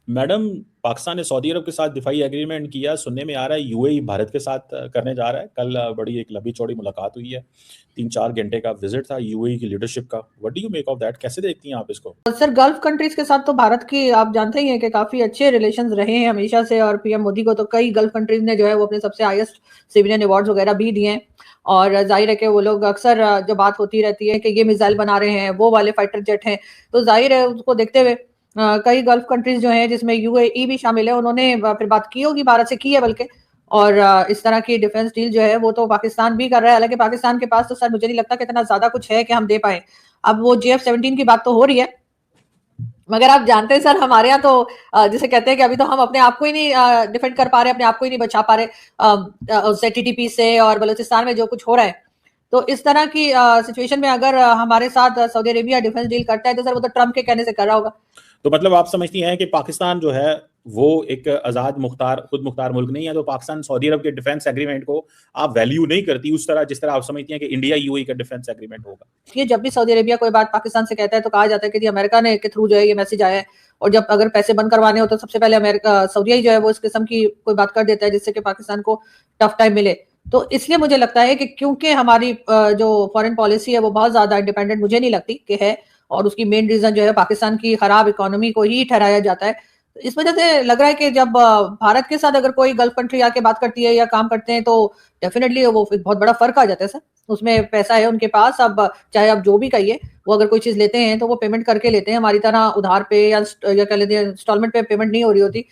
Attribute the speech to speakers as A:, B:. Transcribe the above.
A: Madam, Pakistan ने Saudi अरब के साथ दिफाई एग्रीमेंट किया, सुनने में आ रहा है यूएई भारत के साथ करने जा रहा है। कल बड़ी एक लंबी चौड़ी मुलाकात हुई है, 3-4 घंटे का विजिट था यूएई की लीडरशिप का। What do you make of that? कैसे देखती हैं आप इसको?
B: सर, गल्फ कंट्रीज के साथ तो भारत की आप जानते ही हैं कि काफी अच्छे रिलेशंस रहे हैं हमेशा से, और पीएम मोदी को तो कई गल्फ कंट्रीज ने जो है वो अपने सबसे हाईएस्ट सिविलियन अवार्ड्स वगैरह भी दिए हैं। और जाहिर है कि वो लोग अक्सर जो बात होती रहती है कि ये मिसाइल बना रहे हैं, वो वाले फाइटर जेट हैं, तो जाहिर है उसको देखते हुए कई गल्फ कंट्रीज जो हैं जिसमें यूएई भी शामिल है, उन्होंने फिर बात की होगी, भारत से की है बल्कि। और इस तरह की डिफेंस डील जो है वो तो पाकिस्तान भी कर रहा है। हालांकि पाकिस्तान के पास तो सर मुझे नहीं लगता कि इतना ज्यादा कुछ है कि हम दे पाए। अब वो JF-17 की बात तो हो रही है, मगर आप जानते हैं सर हमारे यहाँ तो जिसे कहते हैं कि अभी तो हम अपने आप को ही नहीं डिफेंड कर पा रहे, अपने आप को ही नहीं बचा पा रहे उससे, टीटीपी से, और बलूचिस्तान में जो कुछ हो रहा है। तो इस तरह की सिचुएशन में अगर हमारे साथ सऊदी अरेबिया डिफेंस डील करता है, तो सर वो तो ट्रम्प के कहने से कर रहा होगा।
A: तो मतलब आप समझती हैं कि पाकिस्तान जो है वो एक आज़ाद मुख्तार खुद मुख्तार मुल्क नहीं है, तो पाकिस्तान सऊदी अरब के डिफेंस एग्रीमेंट को आप वैल्यू नहीं करती उस तरह जिस तरह आप समझती हैं कि इंडिया यूएई का डिफेंस एग्रीमेंट होगा?
B: ये जब भी सऊदी अरेबिया कोई बात पाकिस्तान से कहता है तो कहा जाता है कि जी अमेरिका ने के थ्रू जो है ये मैसेज आया है। और जब अगर पैसे बंद करवाने हो तो सबसे पहले अमेरिका सऊदी जो है वो इस किस्म की कोई बात कर देता है जिससे कि पाकिस्तान को टफ टाइम मिले। तो इसलिए मुझे लगता है कि क्योंकि हमारी जो फॉरेन पॉलिसी है वो बहुत ज्यादा इंडिपेंडेंट मुझे नहीं लगती कि है, और उसकी मेन रीजन जो है पाकिस्तान की खराब इकोनॉमी को ही ठहराया जाता है। तो इस वजह से लग रहा है कि जब भारत के साथ अगर कोई गल्फ कंट्री आके बात करती है या काम करते हैं तो डेफिनेटली वो एक बहुत बड़ा फर्क आ जाता है सर। उसमें पैसा है उनके पास, अब चाहे आप जो भी कहिए, वो अगर कोई चीज लेते हैं तो वो पेमेंट करके लेते हैं, हमारी तरह उधार पे या कह लेते हैं इंस्टॉलमेंट पे पेमेंट नहीं हो रही होती।